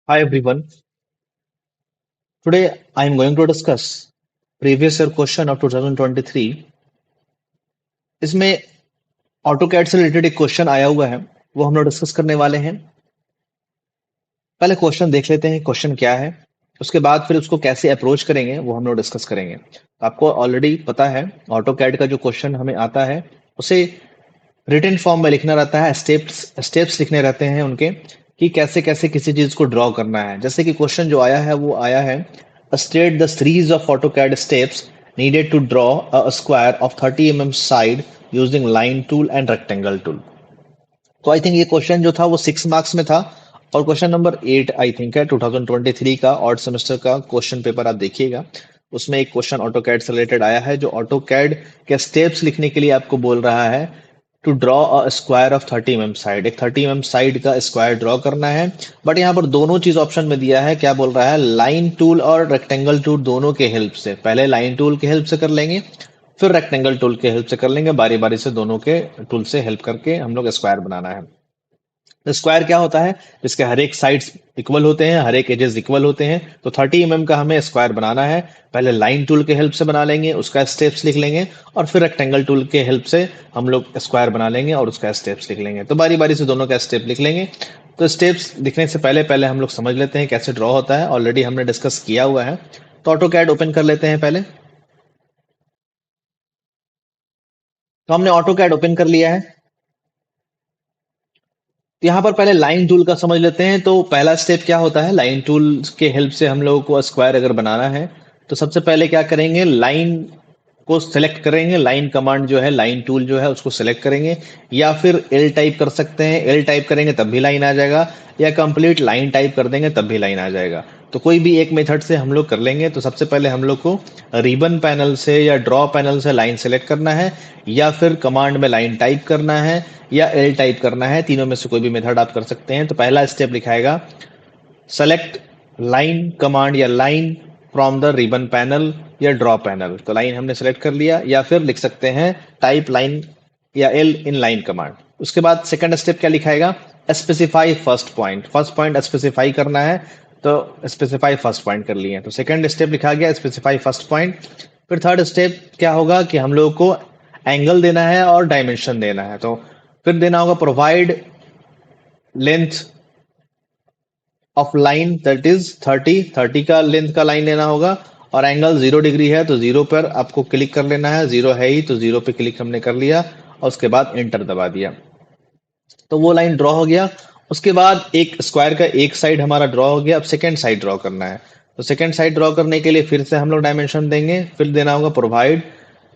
Hi everyone. Today I am going to discuss previous year question of 2023. इसमें AutoCAD से related एक question आया हुआ है, वो हम लोग डिस्कस करने वाले हैं। पहले क्वेश्चन देख लेते हैं क्वेश्चन क्या है, उसके बाद फिर उसको कैसे अप्रोच करेंगे वो हम लोग डिस्कस करेंगे। तो आपको ऑलरेडी पता है AutoCAD का जो क्वेश्चन हमें आता है उसे रिटन फॉर्म में लिखना रहता है, स्टेप्स स्टेप्स लिखने रहते हैं उनके कि कैसे कैसे किसी चीज को ड्रॉ करना है। जैसे कि क्वेश्चन जो आया है वो आया है, state the series of AutoCAD steps needed to draw a square of 30 mm side using line tool and rectangle tool. तो आई थिंक ये क्वेश्चन जो था वो 6 मार्क्स में था और क्वेश्चन नंबर 8 आई थिंक है 2023 का ऑड सेमेस्टर का क्वेश्चन पेपर। आप देखिएगा उसमें एक क्वेश्चन AutoCAD से रिलेटेड आया है जो AutoCAD के स्टेप्स लिखने के लिए आपको बोल रहा है to draw a square of 30 mm side. एक 30 mm साइड का स्क्वायर ड्रॉ करना है, बट यहाँ पर दोनों चीज ऑप्शन में दिया है। क्या बोल रहा है, लाइन टूल और रेक्टेंगल टूल दोनों के हेल्प से। पहले लाइन टूल के हेल्प से कर लेंगे, फिर रेक्टेंगल टूल के हेल्प से कर लेंगे, बारी बारी से दोनों के टूल से हेल्प करके हम लोग स्क्वायर बनाना है। तो स्क्वायर क्या होता है, जिसके हर एक साइड्स इक्वल होते हैं, हर एक एजेस इक्वल होते हैं। तो 30 का हमें स्क्वायर बनाना है। पहले लाइन टूल के हेल्प से बना लेंगे, उसका स्टेप्स लिख लेंगे, और फिर रेक्टेंगल टूल के हेल्प से हम लोग स्क्वायर बना लेंगे और उसका स्टेप्स लिख लेंगे। तो बारी बारी से दोनों का स्टेप लिख लेंगे। तो स्टेप्स लिखने से पहले पहले हम लोग समझ लेते हैं कैसे ड्रॉ होता है, ऑलरेडी हमने डिस्कस किया हुआ है। तो ऑटोकैड ओपन कर लेते हैं पहले। तो हमने ऑटोकैड ओपन कर लिया है। तो यहाँ पर पहले लाइन टूल का समझ लेते हैं। तो पहला स्टेप क्या होता है, लाइन टूल के हेल्प से हम लोगों को स्क्वायर अगर बनाना है तो सबसे पहले क्या करेंगे, लाइन को सिलेक्ट करेंगे। लाइन कमांड जो है, लाइन टूल जो है उसको सिलेक्ट करेंगे, या फिर एल टाइप कर सकते हैं। एल टाइप करेंगे तब भी लाइन आ जाएगा, या कंप्लीट लाइन टाइप कर देंगे तब भी लाइन आ जाएगा। तो कोई भी एक मेथड से हम लोग कर लेंगे। तो सबसे पहले हम लोग को रिबन पैनल से या ड्रॉ पैनल से लाइन सेलेक्ट करना है, या फिर कमांड में लाइन टाइप करना है, या एल टाइप करना है। तीनों में से कोई भी मेथड आप कर सकते हैं। तो पहला स्टेप लिखाएगा सेलेक्ट लाइन कमांड या line from the ribbon panel या ड्रॉ पैनल। तो लाइन हमने सेलेक्ट कर लिया, या फिर लिख सकते हैं टाइप लाइन या एल इन लाइन कमांड। उसके बाद सेकंड स्टेप क्या लिखाएगा, specify first point. First point specify करना है, तो स्पेसिफाई फर्स्ट पॉइंट कर लिए। तो सेकंड स्टेप लिखा गया स्पेसिफाई फर्स्ट पॉइंट। फिर थर्ड स्टेप क्या होगा कि हम लोगों को एंगल देना है और डायमेंशन देना है। तो फिर देना होगा provide length of line that is 30 का लेंथ का लाइन लेना होगा, और एंगल 0 डिग्री है तो 0 पर आपको क्लिक कर लेना है। 0 है ही तो 0 पे क्लिक हमने कर लिया और उसके बाद एंटर दबा दिया। तो वो लाइन ड्रॉ हो गया। उसके बाद एक स्क्वायर का एक साइड हमारा ड्रॉ हो गया। अब सेकेंड साइड ड्रॉ करना है। तो सेकेंड साइड ड्रॉ करने के लिए फिर से हम लोग डायमेंशन देंगे। फिर देना होगा provide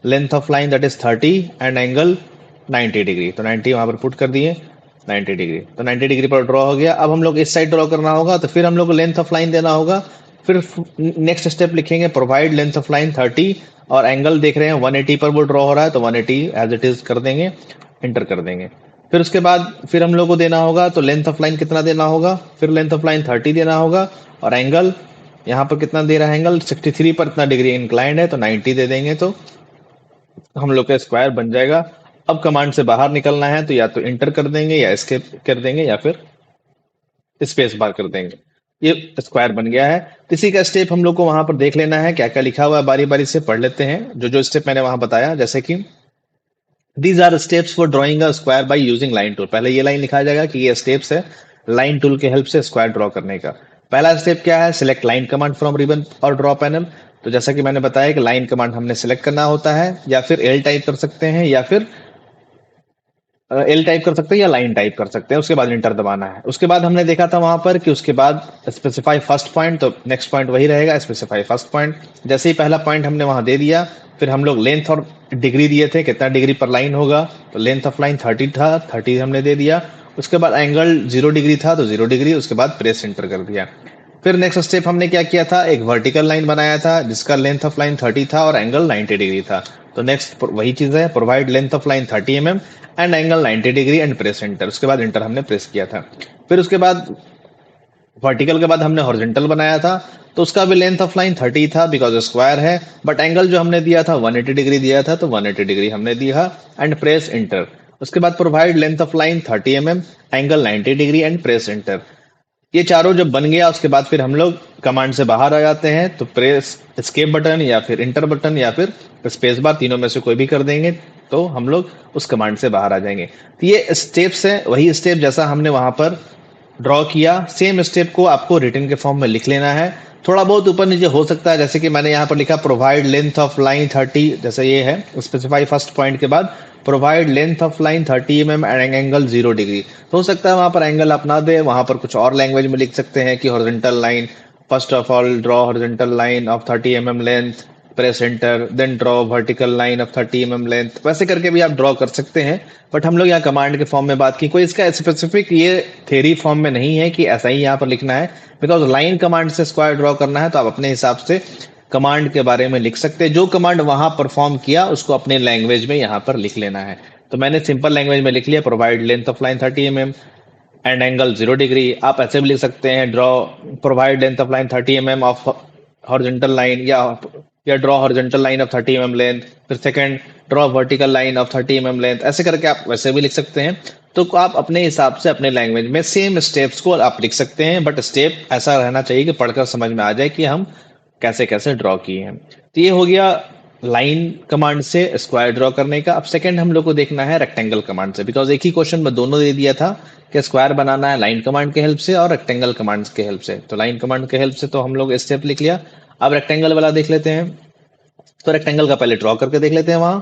length of line that is 30 and angle 90 degree. तो 90 वहां पर पुट कर दिए, 90 डिग्री। तो 90 डिग्री पर ड्रॉ हो गया। अब हम लोग इस साइड ड्रॉ करना होगा, तो फिर हम लोग को लेंथ ऑफ लाइन देना होगा। फिर नेक्स्ट स्टेप लिखेंगे प्रोवाइड लेंथ ऑफ लाइन 30, और एंगल देख रहे हैं 180 पर वो ड्रॉ हो रहा है, तो 180 एज इट इज कर देंगे, एंटर कर देंगे। फिर उसके बाद फिर हम लोग को देना होगा, तो लेंथ ऑफ लाइन कितना देना होगा, फिर लेंथ ऑफ लाइन 30 देना होगा, और एंगल यहाँ पर कितना दे रहा है, एंगल 63 पर इतना डिग्री इंक्लाइंड है तो 90 दे देंगे। तो हम लोग का स्क्वायर बन जाएगा। अब कमांड से बाहर निकलना है तो या तो इंटर कर देंगे, या एस्केप कर देंगे, या फिर स्पेस बार कर देंगे। ये स्क्वायर बन गया है। तो इसी का स्टेप हम लोग को वहां पर देख लेना है क्या क्या लिखा हुआ है, बारी बारी से पढ़ लेते हैं जो जो स्टेप मैंने वहां बताया। जैसे कि these are steps for drawing a square by using line tool. पहले ये लाइन लिखा जाएगा कि ये स्टेप्स है लाइन टूल के हेल्प से स्क्वायर ड्रॉ करने का। पहला स्टेप क्या है, select line command from ribbon और ड्रॉ पैनल। तो जैसा कि मैंने बताया कि लाइन कमांड हमने सिलेक्ट करना होता है, या फिर एल टाइप कर सकते हैं, या फिर एल टाइप कर सकते हैं, या लाइन टाइप कर सकते हैं। उसके बाद इंटर दबाना है। उसके बाद हमने देखा था वहां पर कि उसके बाद स्पेसिफाई फर्स्ट पॉइंट, तो नेक्स्ट पॉइंट वही रहेगा स्पेसिफाई फर्स्ट पॉइंट। जैसे ही पहला पॉइंट हमने वहां दे दिया, फिर हम लोग लेंथ और डिग्री दिए थे कितना डिग्री पर लाइन होगा। तो लेंथ ऑफ लाइन 30 था, 30 हमने दे दिया। उसके बाद एंगल 0 डिग्री था तो 0 डिग्री, उसके बाद प्रेस एंटर कर दिया। फिर नेक्स्ट स्टेप हमने क्या किया था, एक वर्टिकल लाइन बनाया था जिसका लेंथ ऑफ लाइन 30 था और एंगल 90 डिग्री था। तो नेक्स्ट वही चीज है, provide length of line 30 mm and angle 90 degree and press enter. उसके बाद एंटर हमने प्रेस किया था। फिर उसके बाद वर्टिकल के बाद हमने हॉरिजॉन्टल बनाया था, तो उसका भी लेंथ ऑफ लाइन 30 था बिकॉज स्क्वायर है, बट एंगल जो हमने दिया था 180 डिग्री दिया था, तो 180 डिग्री हमने दिया एंड प्रेस एंटर। उसके बाद provide length of line 30 mm angle 90 degree and press enter. ये चारों जब बन गया उसके बाद फिर हम लोग कमांड से बाहर आ जाते हैं, तो प्रेस एस्केप बटन या फिर इंटर बटन या फिर स्पेस बार, तीनों में से कोई भी कर देंगे तो हम लोग उस कमांड से बाहर आ जाएंगे। तो ये स्टेप्स है, वही स्टेप जैसा हमने वहां पर ड्रॉ किया, सेम स्टेप को आपको रिटर्न के फॉर्म में लिख लेना है। थोड़ा बहुत ऊपर नीचे हो सकता है, जैसे कि मैंने यहाँ पर लिखा प्रोवाइड लेंथ ऑफ लाइन 30, जैसे ये है स्पेसिफाई फर्स्ट पॉइंट के बाद provide length of line 30 mm and angle 0 degree. तो हो सकता है वहां पर एंगल आप ना दे, वहां पर कुछ और लैंग्वेज में लिख सकते हैं कि horizontal line, first of all draw horizontal line of 30 mm length, press enter, then draw vertical line of 30 mm length, वैसे करके भी आप ड्रॉ कर सकते हैं। बट हम लोग यहाँ कमांड के फॉर्म में बात की, कोई इसका स्पेसिफिक ये थ्योरी फॉर्म में नहीं है कि ऐसा ही यहाँ पर लिखना है, बिकॉज लाइन कमांड से स्क्वायर ड्रॉ करना है तो आप अपने हिसाब से कमांड के बारे में लिख सकते हैं। जो कमांड वहां परफॉर्म किया उसको अपने लैंग्वेज में यहाँ पर लिख लेना है। तो मैंने सिंपल लैंग्वेज में लिख लिया provide length of line 30 mm and angle 0 degree. आप ऐसे भी लिख सकते हैं draw provide length of line 30 mm of horizontal line, या draw horizontal line of 30 mm length, फिर second draw vertical line of 30 mm length, ऐसे करके आप वैसे भी लिख सकते हैं। तो आप अपने हिसाब से अपने लैंग्वेज में सेम स्टेप्स को आप लिख सकते हैं, बट स्टेप ऐसा रहना चाहिए कि पढ़कर समझ में आ जाए कि हम कैसे कैसे ड्रॉ किए हैं। तो ये हो गया लाइन कमांड से स्क्वायर ड्रॉ करने का। अब सेकंड हम लोग को देखना है रेक्टेंगल कमांड से, बिकॉज एक ही क्वेश्चन में दोनों दे दिया था कि स्क्वायर बनाना है लाइन कमांड के हेल्प से और रेक्टेंगल कमांड के हेल्प से। तो लाइन कमांड के हेल्प से तो हम लोग स्टेप लिख लिया। अब रेक्टेंगल वाला देख लेते हैं, तो रेक्टेंगल का पहले ड्रॉ करके देख लेते हैं वहां।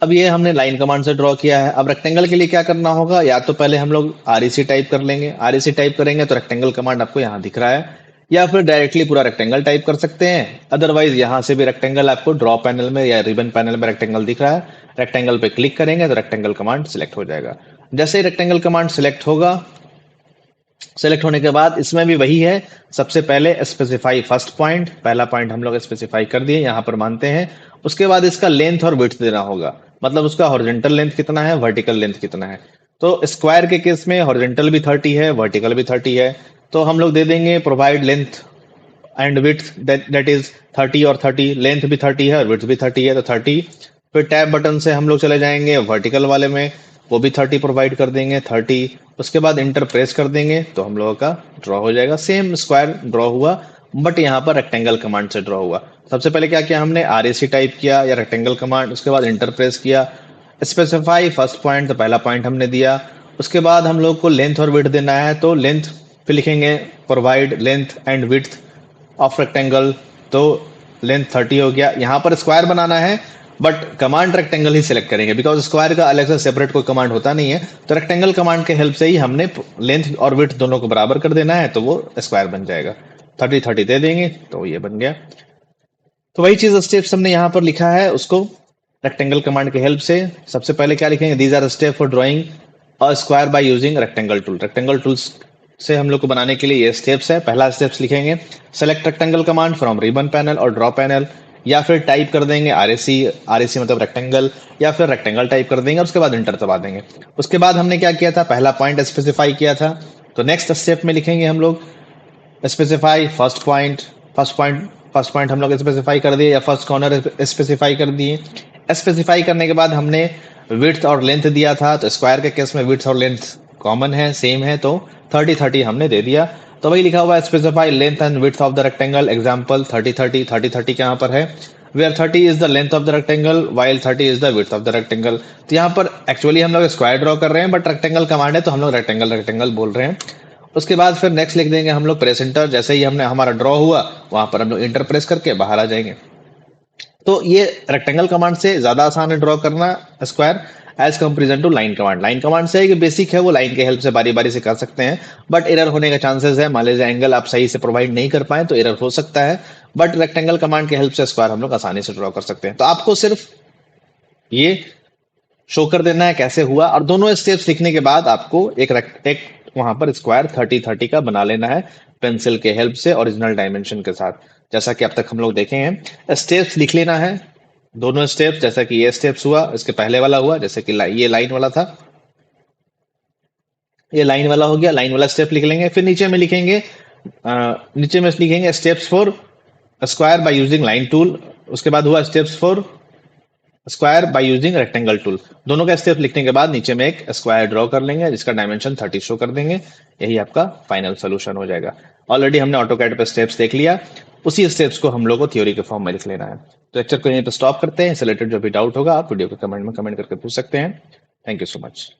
अब ये हमने लाइन कमांड से ड्रॉ किया है। अब रेक्टेंगल के लिए क्या करना होगा, या तो पहले हम लोग आरईसी टाइप कर लेंगे, आरईसी टाइप करेंगे तो रेक्टेंगल कमांड आपको यहाँ दिख रहा है, या फिर डायरेक्टली पूरा रेक्टेंगल टाइप कर सकते हैं। अदरवाइज यहाँ से भी रेक्टेंगल आपको ड्रॉ पैनल में या रिबन पैनल में रेक्टेंगल दिख रहा है, रेक्टेंगल पे क्लिक करेंगे तो रेक्टेंगल कमांड सिलेक्ट हो जाएगा। जैसे ही रेक्टेंगल कमांड सिलेक्ट होगा, सेलेक्ट होने के बाद इसमें भी वही है, सबसे पहले स्पेसिफाई फर्स्ट पॉइंट, पहला पॉइंट हम लोग स्पेसिफाई कर दिए यहाँ पर मानते हैं। उसके बाद इसका लेंथ और विड्थ देना होगा, मतलब उसका हॉरिजॉन्टल लेंथ कितना है, वर्टिकल लेंथ कितना है। तो स्क्वायर के केस में हॉरिजॉन्टल भी 30 है, वर्टिकल भी 30 है, तो हम लोग दे देंगे provide length and width that is 30 और 30, लेंथ भी 30 है और विड्थ भी 30 है तो 30। फिर टैब बटन से हम लोग चले जाएंगे वर्टिकल वाले में, वो भी 30 प्रोवाइड कर देंगे 30। उसके बाद इंटर प्रेस कर देंगे तो हम लोगों का ड्रॉ हो जाएगा, सेम स्क्वायर ड्रॉ हुआ, बट यहाँ पर रेक्टेंगल कमांड से ड्रॉ हुआ। सबसे पहले क्या किया हमने, आरएसी टाइप किया या रेक्टेंगल कमांड, उसके बाद इंटर प्रेस किया, स्पेसिफाई फर्स्ट पॉइंट, तो पहला पॉइंट हमने दिया। उसके बाद हम लोग को लेंथ और विड्थ देना है, तो लेंथ फिर लिखेंगे provide length and width of rectangle, तो लेंथ 30 हो गया। यहाँ पर स्क्वायर बनाना है but command rectangle he select करेंगे, बिकॉज स्क्वायर का अलग से सेपरेट कोई कमांड होता नहीं है। तो रेक्टेंगल कमांड के हेल्प से ही हमने लेंथ और विड्थ दोनों को बराबर कर देना है, तो वो स्क्वायर बन जाएगा। 30 दे देंगे तो ये बन गया। तो वही चीज स्टेप्स हमने यहाँ पर लिखा है उसको रेक्टेंगल कमांड के हेल्प से। सबसे पहले क्या लिखेंगे, these are step for drawing a square by using rectangle tool. Rectangle tools से हम लोग को बनाने के लिए ये स्टेप्स है। पहला स्टेप्स लिखेंगे select rectangle command from ribbon panel और ड्रॉ पैनल, या फिर टाइप कर देंगे आरएसी, आरएसी मतलब रेक्टेंगल, या फिर रेक्टेंगल टाइप कर देंगे, उसके बाद इंटर दबा देंगे। उसके बाद हमने क्या किया था, पहला पॉइंट स्पेसिफाई किया था, तो नेक्स्ट स्टेप में लिखेंगे हम लोग specify first point. First point हम लोग स्पेसिफाई कर दिए या फर्स्ट कॉर्नर स्पेसिफाई कर दिए। स्पेसिफाई करने के बाद हमने विड्थ और लेंथ दिया था, तो स्क्वायर के केस में विड्थ और लेंथ कॉमन है, सेम है, तो 30 हमने दे दिया। तो वही लिखा हुआ है specify length and width of the rectangle, example 30 यहाँ पर है, where 30 is the length of the rectangle while 30 is the width of the rectangle. तो यहाँ पर एक्चुअली हम लोग स्क्वायर ड्रॉ कर रहे हैं, बट रेक्टेंगल कमांड है तो हम लोग रेक्टेंगल बोल रहे हैं। उसके बाद फिर नेक्स्ट लिख देंगे हम लोग प्रेस एंटर, जैसे ही हमने हमारा ड्रॉ हुआ वहां पर हम लोग इंटर प्रेस करके बाहर आ जाएंगे। तो ये रेक्टेंगल कमांड से ज्यादा आसान है ड्रॉ करना square as comparison to line command. Line command से है कि बेसिक है, वो लाइन के हेल्प से बारी बारी से कर सकते हैं, बट एरर होने का चांसेस है। मान लीजिए एंगल आप सही से प्रोवाइड नहीं कर पाए तो एरर हो सकता है, बट रेक्टेंगल कमांड के हेल्प से स्क्वायर हम लोग आसानी से ड्रॉ कर सकते हैं। तो आपको सिर्फ ये शो कर देना है कैसे हुआ, और दोनों स्टेप्स लिखने के बाद आपको एक वहां पर स्क्वायर 30 का बना लेना है पेंसिल के हेल्प से ओरिजिनल डायमेंशन के साथ, जैसा कि अब तक हम लोग देखे हैं। स्टेप्स लिख लेना है, दोनों स्टेप्स, जैसा कि ये स्टेप्स हुआ, इसके पहले वाला हुआ, जैसे कि ये लाइन वाला था, ये लाइन वाला हो गया, लाइन वाला स्टेप लिख लेंगे। फिर नीचे में लिखेंगे steps for square by using line tool. उसके बाद हुआ steps for square by using rectangle tool. दोनों का स्टेप लिखने के बाद नीचे में एक स्क्वायर ड्रॉ कर लेंगे जिसका डायमेंशन 30 शो कर देंगे। यही आपका फाइनल सोल्यूशन हो जाएगा। ऑलरेडी हमने ऑटोकैड पे स्टेप्स देख लिया, उसी स्टेप्स को हम लोग को थ्योरी के फॉर्म में लिख लेना है। तो लेक्चर को यहीं पे स्टॉप करते हैं। इससे रिलेटेड जो भी डाउट होगा आप वीडियो के कमेंट में कमेंट करके पूछ सकते हैं। Thank you so much.